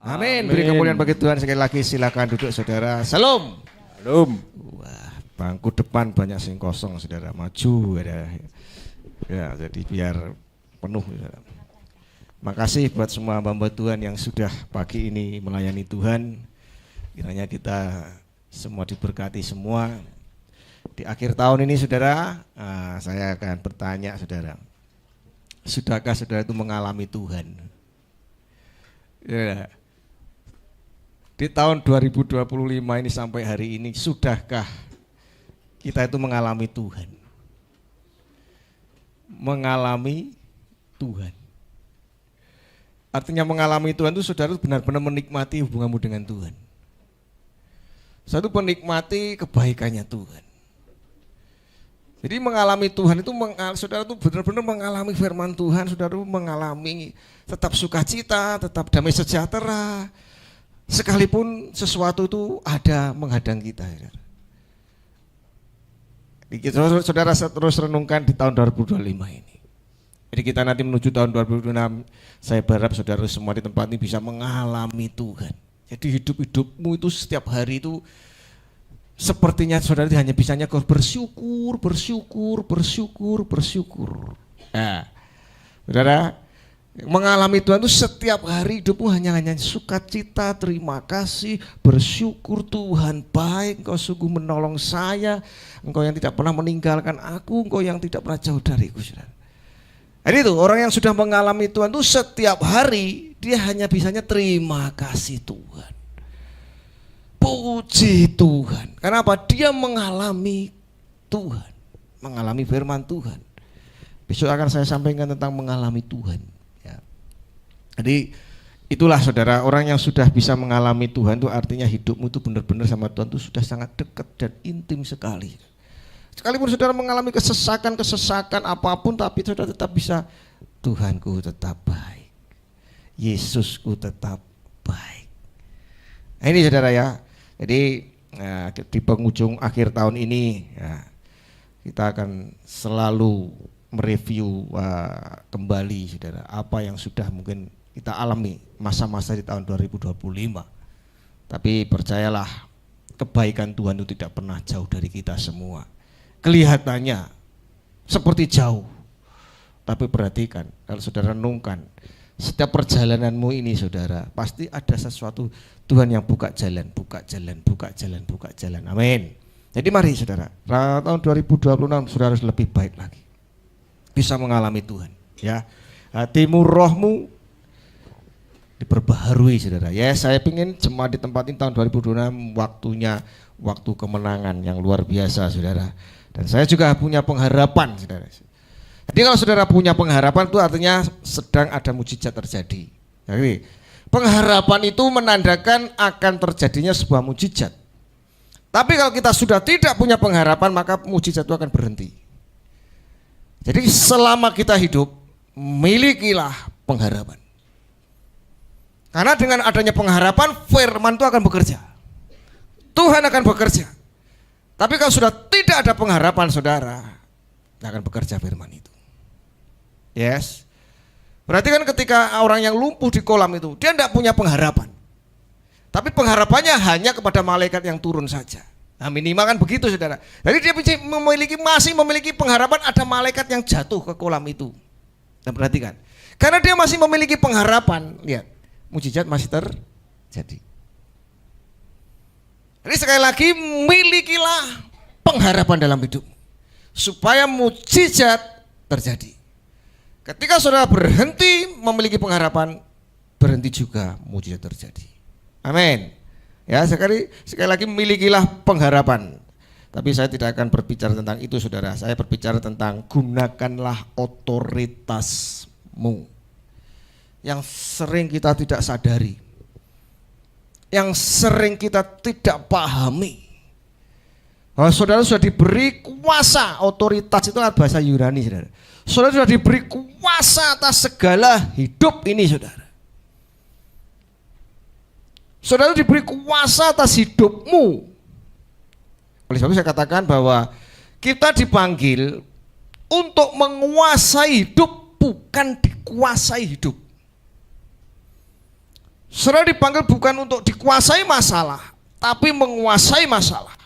Amin. Beri kemuliaan bagi Tuhan. Sekali lagi silakan duduk saudara. Salam. Salam. Wah, bangku depan banyak sing kosong saudara. Maju ya, jadi biar penuh saudara. Makasih buat semua hamba Tuhan yang sudah pagi ini melayani Tuhan. Kiranya kita semua diberkati semua. Di akhir tahun ini saudara, saya akan bertanya saudara. Sudahkah saudara itu mengalami Tuhan? Ya. Di tahun 2025 ini sampai hari ini, sudahkah kita itu mengalami Tuhan? Mengalami Tuhan. Artinya mengalami Tuhan itu saudara benar-benar menikmati hubunganmu dengan Tuhan. Satu menikmati kebaikannya Tuhan. Jadi mengalami Tuhan itu, saudara itu benar-benar mengalami firman Tuhan, saudara itu mengalami tetap sukacita, tetap damai sejahtera, sekalipun sesuatu itu ada menghadang kita. Saudara terus renungkan di tahun 2025 ini. Jadi kita nanti menuju tahun 2026, saya berharap saudara semua di tempat ini bisa mengalami Tuhan. Jadi hidup-hidupmu itu setiap hari itu sepertinya saudara hanya bisanya kau bersyukur. Nah, saudara mengalami Tuhan itu setiap hari hidupmu hanya sukacita, terima kasih, bersyukur Tuhan baik, Engkau sungguh menolong saya, Engkau yang tidak pernah meninggalkan aku, Engkau yang tidak pernah jauh dariku, saudara. Jadi itu orang yang sudah mengalami Tuhan itu setiap hari dia hanya bisanya terima kasih Tuhan. Puji Tuhan. Kenapa? Dia mengalami Tuhan, mengalami firman Tuhan. Besok akan saya sampaikan tentang mengalami Tuhan. Ya. Jadi itulah saudara, orang yang sudah bisa mengalami Tuhan itu artinya hidupmu itu benar-benar sama Tuhan itu sudah sangat dekat dan intim sekali. Sekalipun saudara mengalami kesesakan apapun, tapi saudara tetap bisa, Tuhanku tetap baik, Yesusku tetap baik. Nah ini saudara ya. Jadi di penghujung akhir tahun ini ya, kita akan selalu mereview kembali saudara apa yang sudah mungkin kita alami masa-masa di tahun 2025. Tapi percayalah, kebaikan Tuhan itu tidak pernah jauh dari kita semua. Kelihatannya seperti jauh, tapi perhatikan kalau saudara renungkan setiap perjalananmu ini saudara, pasti ada sesuatu Tuhan yang buka jalan. Amin. Jadi mari saudara, tahun 2026 saudara harus lebih baik lagi, bisa mengalami Tuhan. Ya, hatimu, rohmu diperbaharui saudara. Ya, saya ingin jemaat di tempat ini tahun 2026 waktunya waktu kemenangan yang luar biasa saudara. Dan saya juga punya pengharapan saudara. Jadi kalau saudara punya pengharapan itu artinya sedang ada mujizat terjadi. Jadi pengharapan itu menandakan akan terjadinya sebuah mujizat. Tapi kalau kita sudah tidak punya pengharapan, maka mujizat itu akan berhenti. Jadi selama kita hidup, milikilah pengharapan. Karena dengan adanya pengharapan, firman itu akan bekerja. Tuhan akan bekerja. Tapi kalau sudah tidak ada pengharapan saudara, tidak akan bekerja firman itu. Yes. Berarti kan ketika orang yang lumpuh di kolam itu, dia tidak punya pengharapan. Tapi pengharapannya hanya kepada malaikat yang turun saja. Nah minimal kan begitu saudara. Jadi dia masih memiliki pengharapan ada malaikat yang jatuh ke kolam itu. Dan perhatikan, karena dia masih memiliki pengharapan, lihat, mujizat masih terjadi. Jadi sekali lagi, milikilah pengharapan dalam hidup supaya mujizat terjadi. Ketika saudara berhenti memiliki pengharapan, berhenti juga mujizat terjadi. Amin. Ya, sekali lagi milikilah pengharapan. Tapi saya tidak akan berbicara tentang itu saudara. Saya berbicara tentang gunakanlah otoritasmu yang sering kita tidak sadari, yang sering kita tidak pahami. Saudara sudah diberi kuasa, otoritas itu adalah bahasa Yunani saudara. Saudara sudah diberi kuasa atas segala hidup ini saudara. Saudara diberi kuasa atas hidupmu. Oleh sebab itu saya katakan bahwa kita dipanggil untuk menguasai hidup, bukan dikuasai hidup. Saudara dipanggil bukan untuk dikuasai masalah, tapi menguasai masalah.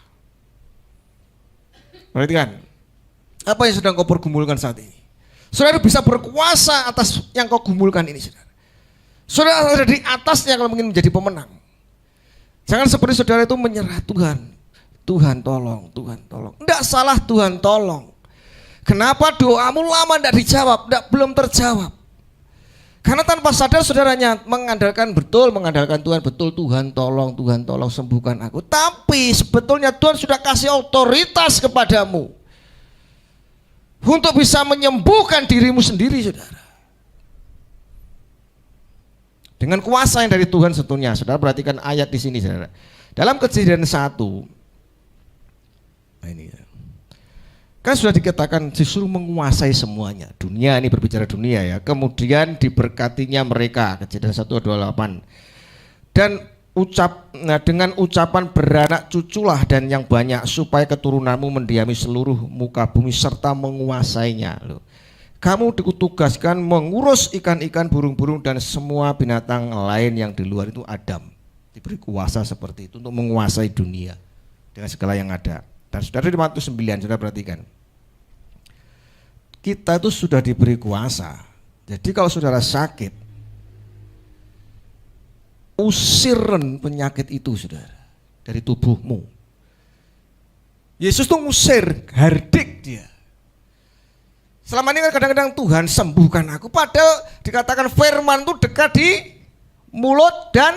Perhatikan, apa yang sedang kau pergumulkan saat ini? Saudara bisa berkuasa atas yang kau gumulkan ini, saudara. Saudara ada di atasnya kalau ingin menjadi pemenang. Jangan seperti saudara itu menyerah, Tuhan, Tuhan tolong, Tuhan tolong. Tidak salah Tuhan tolong. Kenapa doamu lama tidak dijawab, belum terjawab? Karena tanpa sadar saudaranya mengandalkan Tuhan, betul Tuhan tolong sembuhkan aku. Tapi sebetulnya Tuhan sudah kasih otoritas kepadamu untuk bisa menyembuhkan dirimu sendiri, saudara. Dengan kuasa yang dari Tuhan sebetulnya. Saudara perhatikan ayat di sini, saudara. Dalam Kejadian 1, nah ini kan sudah dikatakan disuruh menguasai semuanya. Dunia, ini berbicara dunia ya. Kemudian diberkatinya mereka, Kejadian 1:28. Dan dengan ucapan beranak cuculah dan yang banyak, supaya keturunanmu mendiami seluruh muka bumi serta menguasainya. Loh. Kamu ditugaskan mengurus ikan-ikan, burung-burung dan semua binatang lain yang di luar itu. Adam diberi kuasa seperti itu untuk menguasai dunia dengan segala yang ada. Dan saudara di Matius 9, saudara perhatikan. Kita itu sudah diberi kuasa. Jadi kalau saudara sakit, usirin penyakit itu, saudara, dari tubuhmu. Yesus tuh ngusir, hardik dia. Selama ini kan kadang-kadang Tuhan sembuhkan aku, padahal dikatakan firman itu dekat di mulut dan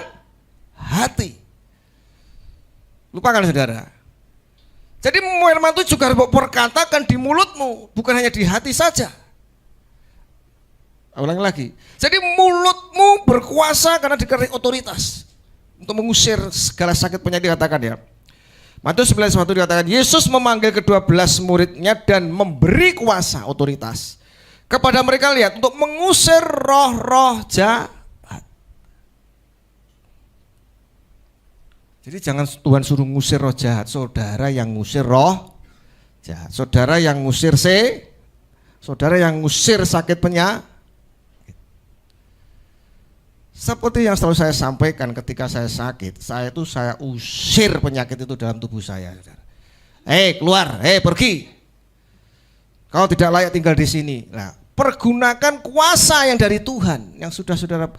hati. Lupakan, saudara. Jadi firman itu juga harus berkatakan di mulutmu, bukan hanya di hati saja. Ulangi lagi. Jadi mulutmu berkuasa karena dikasih otoritas untuk mengusir segala sakit penyakit, dikatakan ya. Matius 9:1 dikatakan Yesus memanggil ke-12 muridnya dan memberi kuasa, otoritas kepada mereka, lihat, untuk mengusir roh-roh jahat. Jadi jangan Tuhan suruh ngusir roh jahat, saudara yang ngusir roh jahat, saudara yang ngusir saudara yang ngusir sakit penyakit. Seperti yang selalu saya sampaikan ketika saya sakit, saya usir penyakit itu dalam tubuh saya. Keluar, pergi. Kau tidak layak tinggal di sini. Nah, pergunakan kuasa yang dari Tuhan yang sudah saudara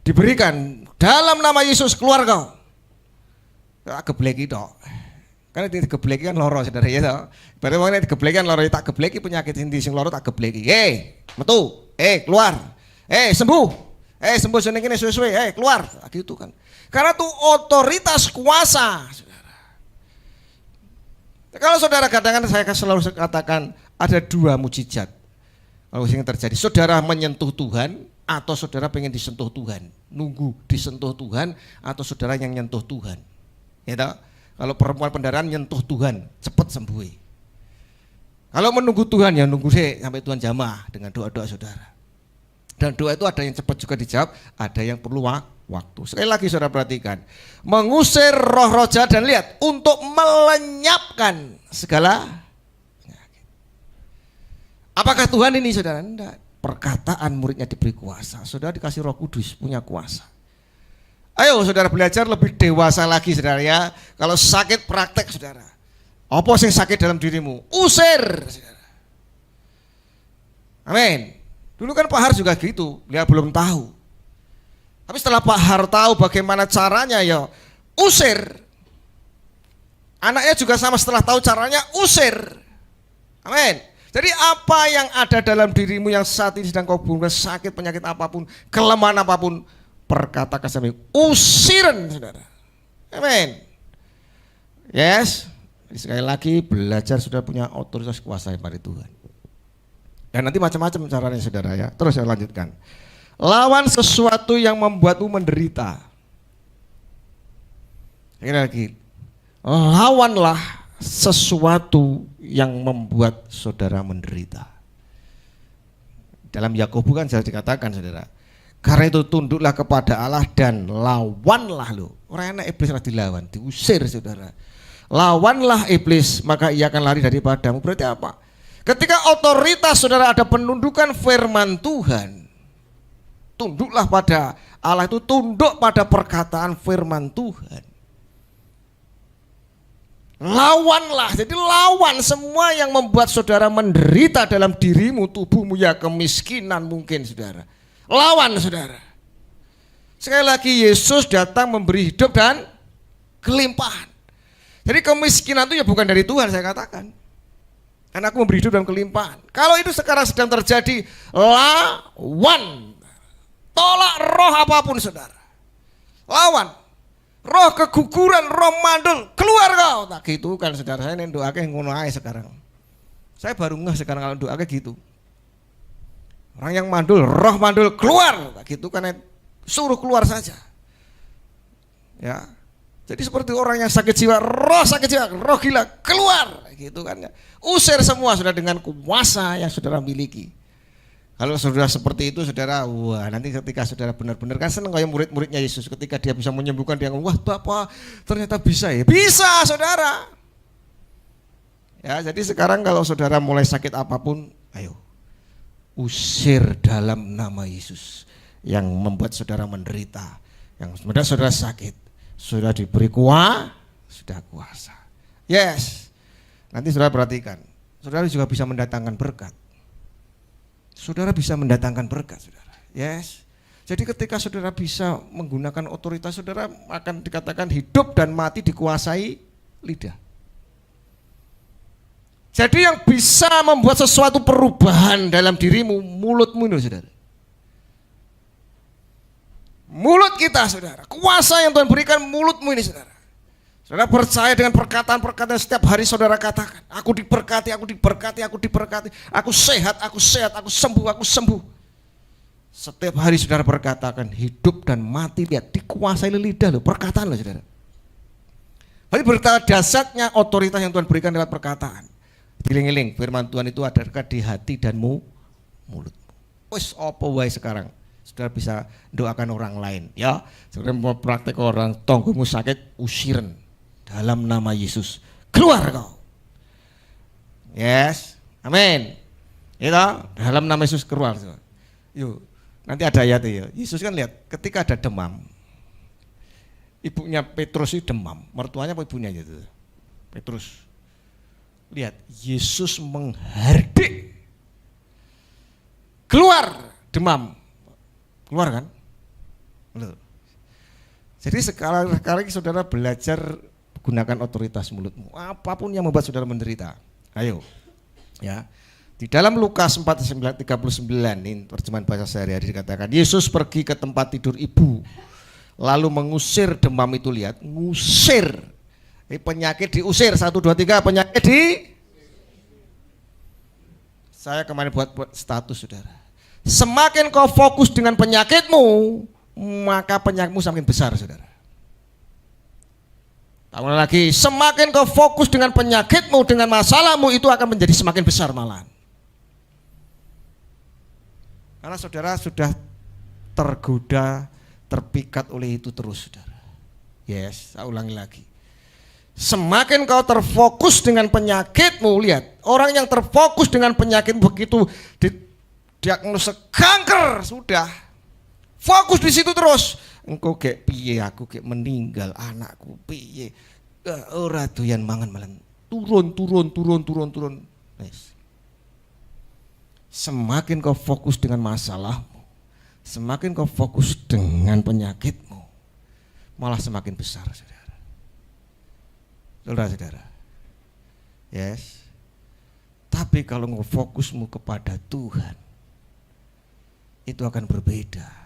diberikan dalam nama Yesus. Keluar kau. Tak gebleki tok. Karena ini gebleki kan loro, saudara ya toh. Berarti wong nek gebleki kan loro, tak gebleki penyakit sing loro tak gebleki. Metu. Keluar. Sembuh. Sembuh seneng kene suwe-suwe, keluar. Gitu kan. Karena itu otoritas kuasa, saudara. Kalau saudara katakan, saya selalu katakan ada dua mujizat kalau yang terjadi. Saudara menyentuh Tuhan atau saudara pengen disentuh Tuhan. Nunggu disentuh Tuhan atau saudara yang nyentuh Tuhan. Ya toh? Kalau perempuan pendarahan nyentuh Tuhan, cepat sembuh. Kalau menunggu Tuhan, ya nunggu sampai Tuhan jamah dengan doa-doa saudara. Dan doa itu ada yang cepat juga dijawab, ada yang perlu waktu. Sekali lagi saudara perhatikan, mengusir roh-roh jahat dan lihat, untuk melenyapkan segala penyakit. Apakah Tuhan ini, saudara? Tidak. Perkataan muridnya diberi kuasa. Saudara dikasih Roh Kudus, punya kuasa. Ayo saudara belajar lebih dewasa lagi, saudara ya. Kalau sakit praktek, saudara. Apa yang sakit dalam dirimu? Usir, saudara. Amin. Dulu kan Pak Har juga gitu, dia belum tahu. Tapi setelah Pak Har tahu bagaimana caranya, ya usir. Anaknya juga sama, setelah tahu caranya, usir. Amin. Jadi apa yang ada dalam dirimu yang saat ini sedang kau bunuh, sakit, penyakit apapun, kelemahan apapun, perkatakan sampai usirin, saudara. Amin. Yes. Sekali lagi belajar sudah punya otoritas kuasa dari Tuhan. Dan nanti macam-macam caranya, saudara ya. Terus saya lanjutkan. Lawan sesuatu yang membuatmu menderita. Sekali lagi. Lawanlah sesuatu yang membuat saudara menderita. Dalam Yakobus kan sudah dikatakan, saudara. Karena itu tunduklah kepada Allah dan lawanlah lo. Orang enak iblis harus dilawan, diusir, saudara. Lawanlah iblis, maka ia akan lari daripadamu. Berarti apa? Ketika otoritas saudara ada penundukan firman Tuhan, tunduklah pada Allah itu tunduk pada perkataan firman Tuhan. Lawanlah, jadi lawan semua yang membuat saudara menderita dalam dirimu, tubuhmu, ya kemiskinan mungkin saudara. Lawan saudara. Sekali lagi Yesus datang memberi hidup dan kelimpahan. Jadi kemiskinan itu ya bukan dari Tuhan, saya katakan. Karena aku memberi hidup dan kelimpahan. Kalau itu sekarang sedang terjadi, lawan. Tolak roh apapun saudara. Lawan. Roh keguguran, roh mandul, keluar kau. Tak gitu kan saudara, saya ini doanya ngono aja sekarang. Saya baru ngeh sekarang kalau doanya gitu. Orang yang mandul, roh mandul keluar. Tak gitu kan, suruh keluar saja. Ya. Jadi seperti orang yang sakit jiwa, roh gila, keluar. Gitu kan ya. Usir semua sudah dengan kuasa yang saudara miliki. Kalau saudara seperti itu saudara, wah nanti ketika saudara benar-benar kan seneng kayak murid-muridnya Yesus ketika dia bisa menyembuhkan, dia ngomong, wah Bapak ternyata bisa ya, bisa saudara. Ya jadi sekarang kalau saudara mulai sakit apapun, ayo usir dalam nama Yesus yang membuat saudara menderita, yang membuat saudara sakit, sudah diberi kuasa. Yes, nanti saudara perhatikan, saudara juga bisa mendatangkan berkat. Saudara bisa mendatangkan berkat, saudara. Yes. Jadi ketika saudara bisa menggunakan otoritas, saudara akan dikatakan hidup dan mati dikuasai lidah. Jadi yang bisa membuat sesuatu perubahan dalam dirimu, mulutmu ini, saudara. Mulut kita, saudara. Kuasa yang Tuhan berikan mulutmu ini, saudara. Saudara percaya dengan perkataan-perkataan setiap hari saudara katakan, aku diberkati, aku diberkati, aku diberkati, aku sehat, aku sembuh, aku sembuh. Setiap hari saudara berkatakan hidup dan mati, lihat dikuasai lidah loh, perkataan loh saudara. Jadi berita dasarnya otoritas yang Tuhan berikan lewat perkataan. Giling-giling firman Tuhan itu ada di hati dan mulut. Wes apa wae sekarang saudara bisa doakan orang lain ya. Saudara mau praktek orang tonggomu sakit, usiren dalam nama Yesus, keluar kau. Yes, amin. Itu dalam nama Yesus keluar. Yuk, nanti ada ayat ya. Yesus kan lihat ketika ada demam, ibunya Petrus itu demam, mertuanya apa ibunya gitu. Petrus, lihat Yesus menghardik, keluar demam, keluar kan? Loh. Jadi sekarang saudara belajar gunakan otoritas mulutmu. Apapun yang membuat saudara menderita. Ayo. Ya. Di dalam Lukas 4:39 ini terjemahan bahasa sehari-hari dikatakan Yesus pergi ke tempat tidur ibu. Lalu mengusir demam itu, lihat, ngusir. Penyakit diusir. 1 2 3 penyakit di. Saya kemarin buat status saudara. Semakin kau fokus dengan penyakitmu, maka penyakitmu semakin besar saudara. Tahun lagi, semakin kau fokus dengan penyakitmu, dengan masalahmu, itu akan menjadi semakin besar malahan. Karena saudara sudah tergoda, terpikat oleh itu terus saudara. Yes, saya ulangi lagi. Semakin kau terfokus dengan penyakitmu, lihat, orang yang terfokus dengan penyakit begitu diagnosa kanker, sudah fokus di situ terus. Engkau kayak piye, aku kayak meninggal, anakku piye, ora doyan mangan malam, turun. Yes. Semakin kau fokus dengan masalahmu, semakin kau fokus dengan penyakitmu, malah semakin besar, saudara. Yes. Tapi kalau kau fokusmu kepada Tuhan, itu akan berbeda.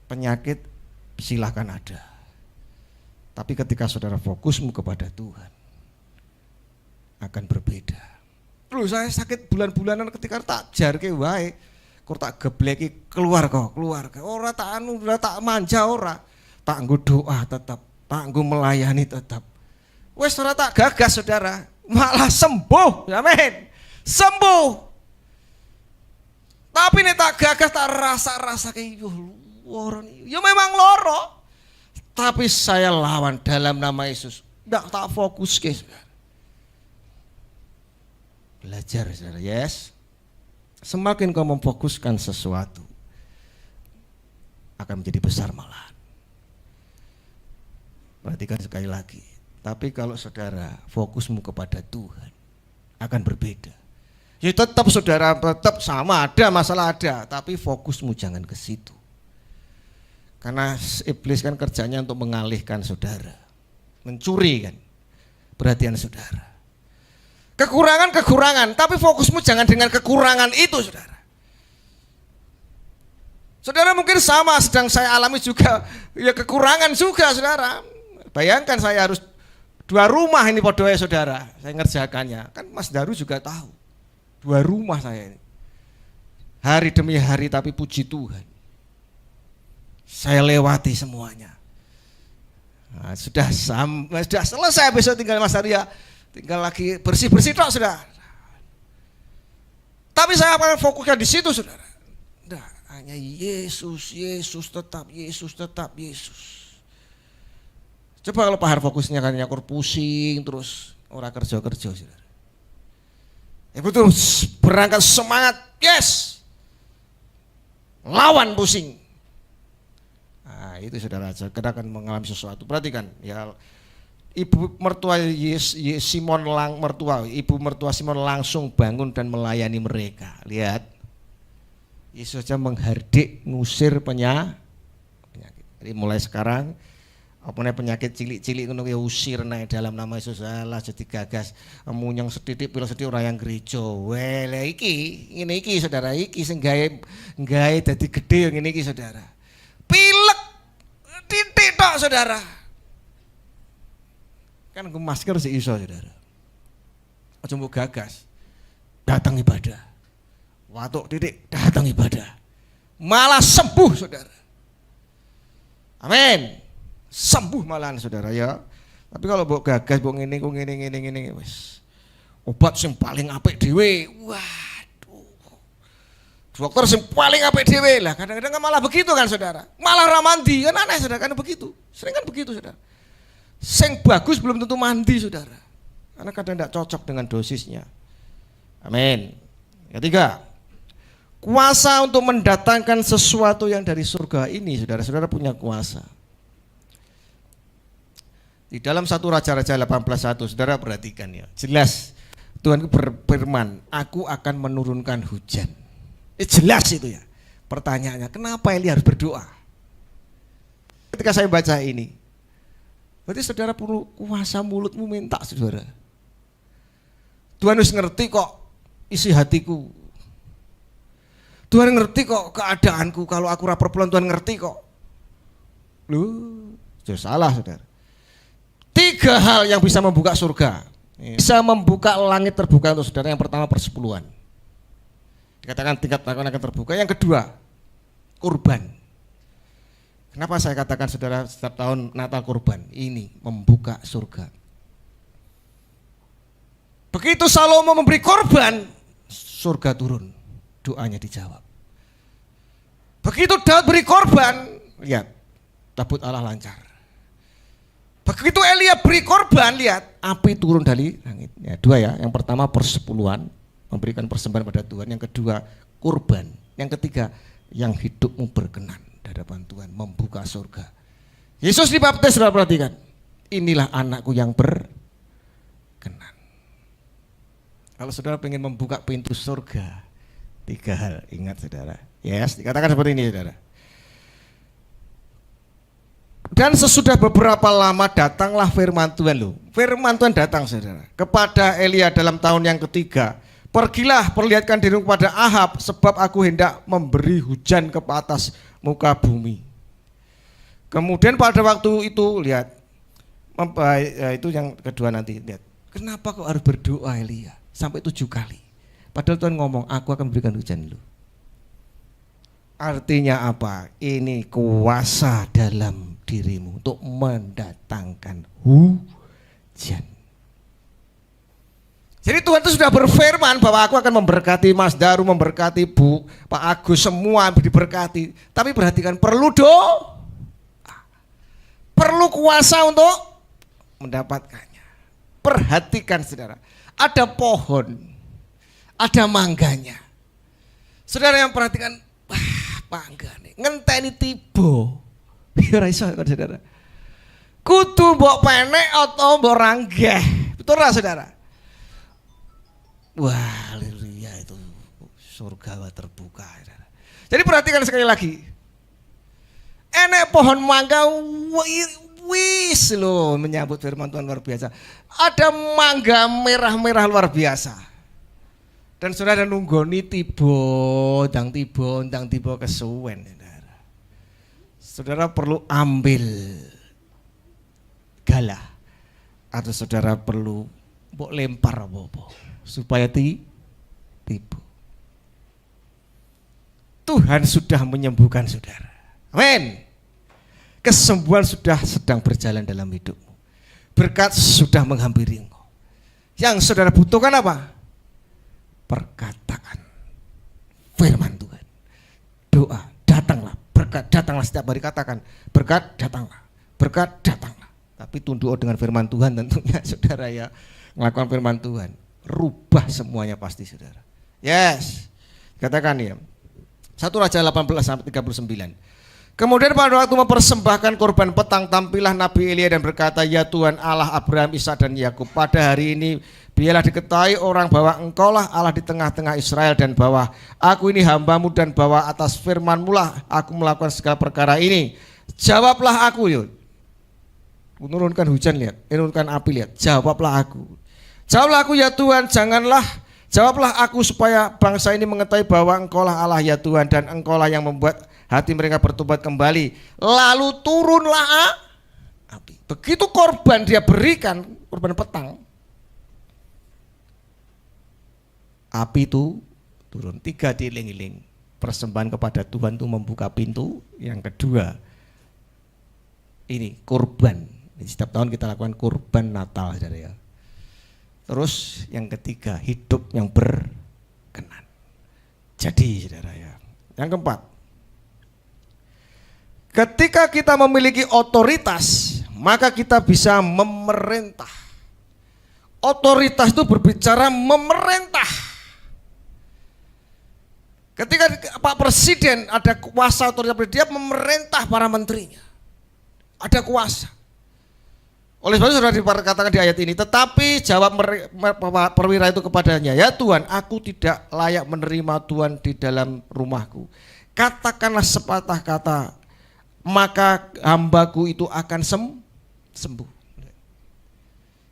Penyakit silahkan ada, tapi ketika saudara fokusmu kepada Tuhan akan berbeda. Loh, saya sakit bulan-bulanan ketika tak jarke wae, kok tak gebleki keluar kok, ora tak anu, ora tak manja, ora tak nggo doa tetap, tak nggo melayani tetap. Wes ora tak gagas saudara, malah sembuh, amin, sembuh. Tapi nek tak gagas, tak rasa kayak ya memang loro, tapi saya lawan dalam nama Yesus. Nggak tak fokus guys. Belajar saudara, yes. Semakin kau memfokuskan sesuatu, akan menjadi besar malahan. Perhatikan sekali lagi. Tapi kalau saudara fokusmu kepada Tuhan akan berbeda. Ya tetap saudara, tetap sama, ada masalah ada, tapi fokusmu jangan ke situ. Karena iblis kan kerjanya untuk mengalihkan saudara, mencuri kan perhatian saudara. Kekurangan, tapi fokusmu jangan dengan kekurangan itu saudara. Saudara mungkin sama, sedang saya alami juga, ya kekurangan juga saudara. Bayangkan saya harus 2 rumah ini podoe saudara, saya ngerjakannya. Kan Mas Daru juga tahu, 2 rumah saya ini. Hari demi hari tapi puji Tuhan, saya lewati semuanya. Nah, sudah selesai, besok tinggal Mas Arya, tinggal lagi bersih-bersih tok sudah. Tapi saya akan fokusnya di situ saudara. Nah, hanya Yesus, tetap Yesus. Coba kalau Pak Har fokusnya kan nyakur pusing terus, orang kerja saudara. Ya betul, berangkat semangat, yes, lawan pusing. Nah itu saudara, kita akan mengalami sesuatu. Perhatikan ya, ibu mertua Simon langsung bangun dan melayani mereka. Lihat, Yesus saja menghardik, ngusir penyakit. Jadi mulai sekarang penyakit cilik-cilik ngono ya usir naik dalam nama Yesus. Allah jadi gagas munyang setitik pira setitik ora yang gereja. Wele ngene iki saudara, iki sing gawe dadi gedhe ngene iki saudara. Pilek titik tok saudara. Kan nggo masker sik iso saudara. Aja mbok gagas. Datang ibadah. Watuk titik datang ibadah. Malah sembuh saudara. Amin. Sembuh malahan saudara ya. Tapi kalau mbok gagas mbok ngene wis. Obat sing paling apik dhewe. Waduh. Dokter sing paling apik dhewe lah. Kadang-kadang kan malah begitu kan saudara. Malah ramandi kan aneh saudara, kan begitu. Sering kan begitu saudara. Sing bagus belum tentu mandi saudara. Karena kadang tidak cocok dengan dosisnya. Amin. Ketiga, kuasa untuk mendatangkan sesuatu yang dari surga ini saudara-saudara punya kuasa. Di dalam 1 Raja-Raja 18:1 saudara perhatikan ya, jelas Tuhan berfirman, aku akan menurunkan hujan. Jelas itu ya. Pertanyaannya, kenapa Elia harus berdoa? Ketika saya baca ini, berarti saudara perlu kuasa mulutmu minta saudara. Tuhan harus ngerti kok isi hatiku. Tuhan ngerti kok keadaanku, kalau aku rapor pulang Tuhan ngerti kok. Loh, sudah salah saudara. 3 hal yang bisa membuka surga, bisa membuka langit terbuka untuk saudara. Yang pertama persepuluhan, dikatakan tingkat akan terbuka. Yang kedua kurban. Kenapa saya katakan saudara setiap tahun Natal kurban? Ini membuka surga. Begitu Salomo memberi korban, surga turun, doanya dijawab. Begitu Daud beri korban, lihat tabut Allah lancar. Begitu Elia beri korban, lihat api turun dari langit. Ya, 2 ya. Yang pertama persepuluhan, memberikan persembahan pada Tuhan. Yang kedua kurban. Yang ketiga yang hidupmu berkenan di hadapan Tuhan, membuka surga. Yesus dibaptis, saudara perhatikan. Inilah anakku yang berkenan. Kalau saudara ingin membuka pintu surga, 3 hal, ingat saudara. Yes, dikatakan seperti ini saudara. Dan sesudah beberapa lama datanglah firman Tuhan loh. Firman Tuhan datang saudara kepada Elia dalam tahun yang ketiga. Pergilah, perlihatkan dirimu kepada Ahab, sebab aku hendak memberi hujan ke atas muka bumi. Kemudian pada waktu itu lihat, itu yang kedua nanti lihat. Kenapa kau harus berdoa Elia sampai 7 kali? Padahal Tuhan ngomong, aku akan berikan hujan lu. Artinya apa? Ini kuasa dalam dirimu untuk mendatangkan hujan. Jadi Tuhan itu sudah berfirman bahwa aku akan memberkati Mas Daru, memberkati Bu, Pak Agus, semua diberkati. Tapi perhatikan, perlu doa, perlu kuasa untuk mendapatkannya. Perhatikan saudara, ada pohon, ada mangganya. Saudara yang perhatikan, panggane, ngenteni tiba. Ya ora iso kok Saudara. Kudu mbok penek atau mbok ranggeh. Betul lah Saudara? Wah, haleluya itu surga terbuka. Saudara. Jadi perhatikan sekali lagi. Enek pohon mangga wis loh menyambut firman Tuhan luar biasa. Ada mangga merah-merah luar biasa. Dan Saudara nunggoni tiba kesuwen. Saudara. Saudara perlu ambil galah atau Saudara perlu mbok lempar apa-apa supaya tiba. Tuhan sudah menyembuhkan Saudara. Amin. Kesembuhan sudah sedang berjalan dalam hidupmu. Berkat sudah menghampiri engkau. Yang Saudara butuhkan apa? Perkataan firman Tuhan. Doa, datanglah. Berkat datanglah setiap hari, katakan. Berkat datanglah. Berkat datanglah. Tapi tunduk dengan firman Tuhan tentunya Saudara ya. Melakukan firman Tuhan. Rubah semuanya pasti Saudara. Yes. Katakan ya. 1 Raja 18-39. Kemudian pada waktu mempersembahkan korban petang, tampillah Nabi Elia dan berkata, ya Tuhan Allah Abraham, Ishak dan Yakub, pada hari ini biarlah diketahui orang bahwa engkaulah Allah di tengah-tengah Israel, dan bahwa aku ini hambamu, dan bahwa atas firman-Mu lah aku melakukan segala perkara ini. Jawablah aku, yuk. Menurunkan hujan lihat, menurunkan api lihat, jawablah aku. Jawablah aku ya Tuhan, jawablah aku supaya bangsa ini mengetahui bahwa engkaulah Allah ya Tuhan, dan engkaulah yang membuat hati mereka bertobat kembali. Lalu turunlah api. Begitu korban dia berikan, korban petang, api itu turun. 3 diiling-iling. Persembahan kepada Tuhan itu membuka pintu. Yang kedua, ini korban. Setiap tahun kita lakukan korban Natal, Saudara ya. Terus yang ketiga, hidup yang berkenan. Jadi Saudara ya. Yang keempat, ketika kita memiliki otoritas, maka kita bisa memerintah. Otoritas itu berbicara memerintah. Ketika Pak Presiden ada kuasa otoritas, dia memerintah para menterinya. Ada kuasa. Oleh sebab itu sudah dikatakan di ayat ini, tetapi jawab perwira itu kepadanya, ya Tuhan, aku tidak layak menerima Tuhan di dalam rumahku. Katakanlah sepatah kata, maka hambaku itu akan sembuh.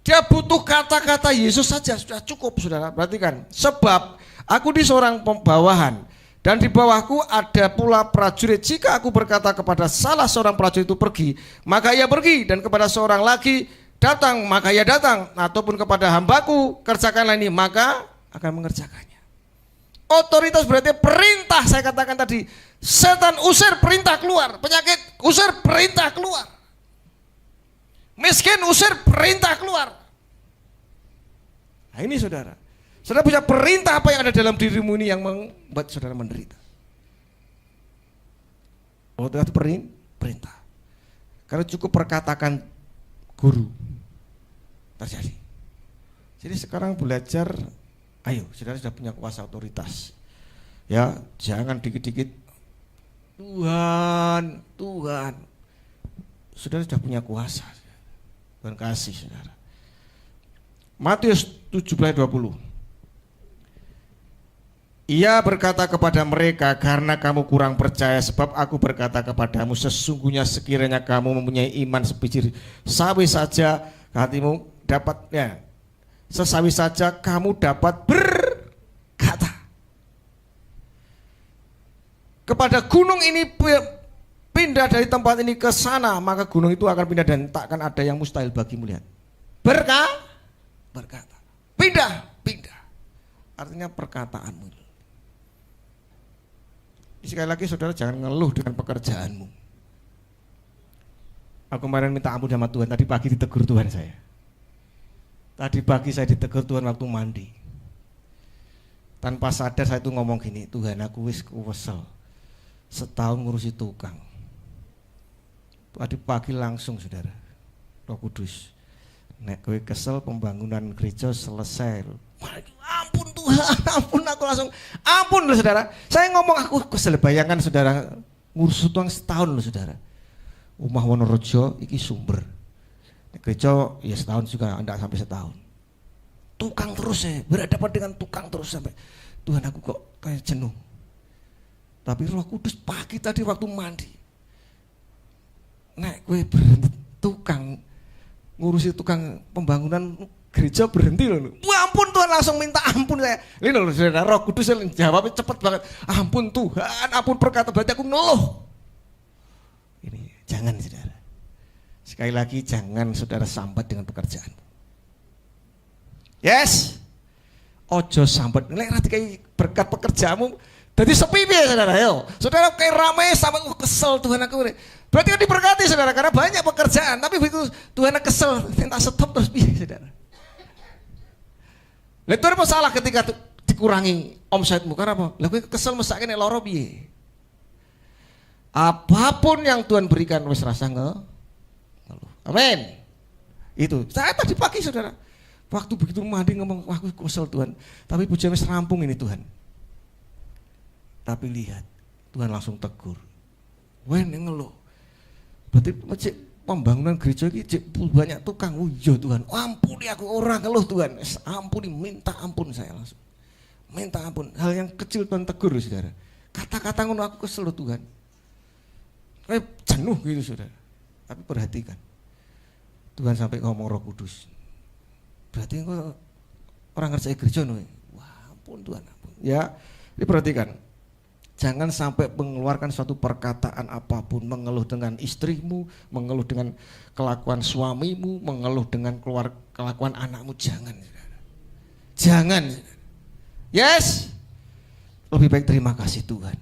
Dia butuh kata-kata Yesus saja sudah cukup, Saudara. Perhatikan, sebab aku di seorang bawahan dan di bawahku ada pula prajurit. Jika aku berkata kepada salah seorang prajurit itu pergi, maka ia pergi, dan kepada seorang lagi datang, maka ia datang, ataupun kepada hambaku kerjakanlah ini, maka akan mengerjakannya. Otoritas berarti perintah. Saya katakan tadi, setan usir, perintah keluar. Penyakit usir, perintah keluar. Miskin usir, perintah keluar. Nah ini Saudara, Saudara punya perintah apa yang ada dalam dirimu ini yang membuat Saudara menderita. Otoritas perintah. Karena cukup perkatakan guru terjadi. Jadi sekarang belajar, ayo Saudara sudah punya kuasa otoritas. Ya, jangan dikit-dikit Tuhan. Saudara sudah punya kuasa. Tuhan kasih Saudara. Matius 17:20. Ia berkata kepada mereka, karena kamu kurang percaya, sebab aku berkata kepadamu, sesungguhnya sekiranya kamu mempunyai iman sebiji sawi saja, hatimu dapat, ya, sesawi saja kamu dapat berkata kepada gunung ini, pindah dari tempat ini ke sana, maka gunung itu akan pindah dan takkan ada yang mustahil bagimu. Lihat, berkata, pindah, artinya perkataanmu. Sekali lagi Saudara jangan ngeluh dengan pekerjaanmu. Aku kemarin minta ampun sama Tuhan, tadi pagi ditegur Tuhan saya. Tadi pagi saya ditegur Tuhan waktu mandi. Tanpa sadar saya tuh ngomong gini, Tuhan aku wis kesel setahun ngurusi tukang. Tadi pagi langsung Saudara, Roh Kudus, nek kowe kesel pembangunan gereja selesai. Ampun Tuhan. Tuhan ampun, aku langsung ampun loh saudara. Saya ngomong aku kesel, bayangkan saudara ngurus tuang setahun loh saudara. Omah Wonorejo iki sumber. Gereja ya setahun juga, enggak sampai setahun. Tukang terus ya, berhadapan dengan tukang terus sampai Tuhan aku kok kayak jenuh. Tapi Roh Kudus pagi tadi waktu mandi, nek gue berhenti tukang ngurusi tukang pembangunan gereja berhenti loh. Wah ampun Tuhan, langsung minta ampun saya. Ini loh saudara, Roh Kudus jawabnya cepet banget. Ampun Tuhan, ampun berkata, berarti aku ngeluh. Ini jangan saudara. Sekali lagi jangan saudara sambat dengan pekerjaan. Yes. Ojo sambat. Lek kayak berkat pekerjaanmu jadi sepi ya saudara, yo. Saudara kayak ramai sama kesel Tuhan aku. Berarti kan diberkati saudara karena banyak pekerjaan, tapi begitu Tuhan kesel, minta stop terus piye saudara. Lah itu apa salah ketika dikurangi omsetmu karena apa? Lah kowe kesel mesake nek lara piye? Apapun yang Tuhan berikan wis rasa ngeluh. Amin. Itu. Saya tadi pagi saudara, waktu begitu mandi ngomong, wah aku kesel Tuhan, tapi puji wis rampung ini Tuhan. Tapi lihat, Tuhan langsung tegur. Wen ngeluh. Berarti pembangunan gereja ini banyak tukang. Oh iya Tuhan, ampuni aku orang ngeluh Tuhan. Ampuni, minta ampun saya langsung. Minta ampun. Hal yang kecil Tuhan tegur saudara. Kata-kata ngono aku kesel Tuhan. Kayak jenuh gitu saudara. Tapi perhatikan. Tuhan sampai ngomong Roh Kudus. Berarti engkau orang ngerjain gereja nih. Wah ampun Tuhan ampun. Ya, diperhatikan. Jangan sampai mengeluarkan suatu perkataan apapun, mengeluh dengan istrimu, mengeluh dengan kelakuan suamimu, mengeluh dengan kelakuan anakmu, jangan. Jangan. Yes. Lebih baik terima kasih Tuhan.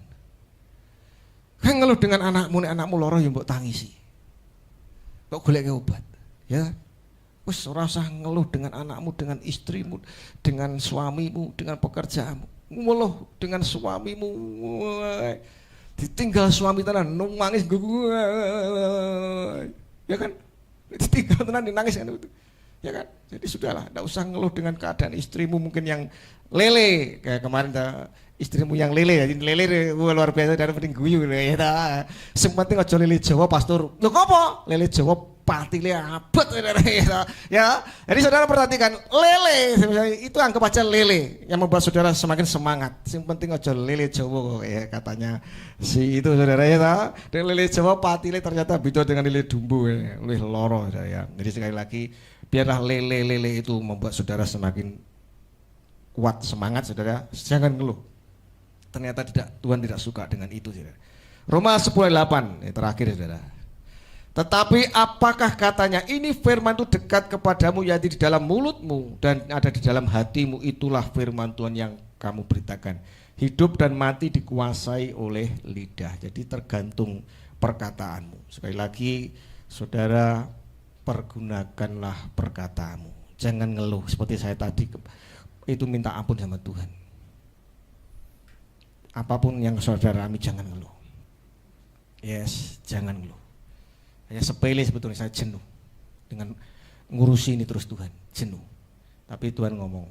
Kan ngeluh dengan anakmu loro yang mbok tangisi. Kok golek obat, ya. Wes ora usah ngeluh dengan anakmu, dengan istrimu, dengan suamimu, dengan pekerjaanmu. Ngeluh dengan suamimu, ditinggal suami tenan nangis gue, ya kan, ditinggal tenan nangis kan itu, ya kan. Jadi sudahlah, tidak usah ngeluh dengan keadaan istrimu mungkin yang lele kayak kemarin istrimu yang lele, jadi lele luar biasa dari penting guyu ya. Sempenting aja lele Jawa pastor, lo apa? Lele Jawa patile abot ya. Jadi saudara perhatikan lele itu anggap aja lele yang membuat saudara semakin semangat. Yang penting aja lele Jawa ya katanya si itu saudara ya. Dan lele Jawa patile ternyata beda dengan lele dumbu ya. Lebih loro ya. Jadi sekali lagi biarlah lele itu membuat saudara semakin kuat semangat saudara. Jangan ngeluh. Ternyata Tuhan tidak suka dengan itu saudara. Roma 10:8 terakhir saudara. Tetapi apakah katanya ini firman itu dekat kepadamu yaitu di dalam mulutmu dan ada di dalam hatimu, itulah firman Tuhan yang kamu beritakan. Hidup dan mati dikuasai oleh lidah. Jadi tergantung perkataanmu. Sekali lagi saudara, pergunakanlah perkataanmu. Jangan ngeluh seperti saya tadi itu minta ampun sama Tuhan. Apapun yang saudara alami jangan ngeluh. Yes, jangan ngeluh. Hanya sepele sebetulnya, saya jenuh dengan ngurusi ini terus Tuhan, jenuh. Tapi Tuhan ngomong,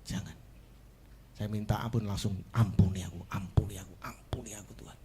jangan. Saya minta ampun langsung, ampuni aku Tuhan.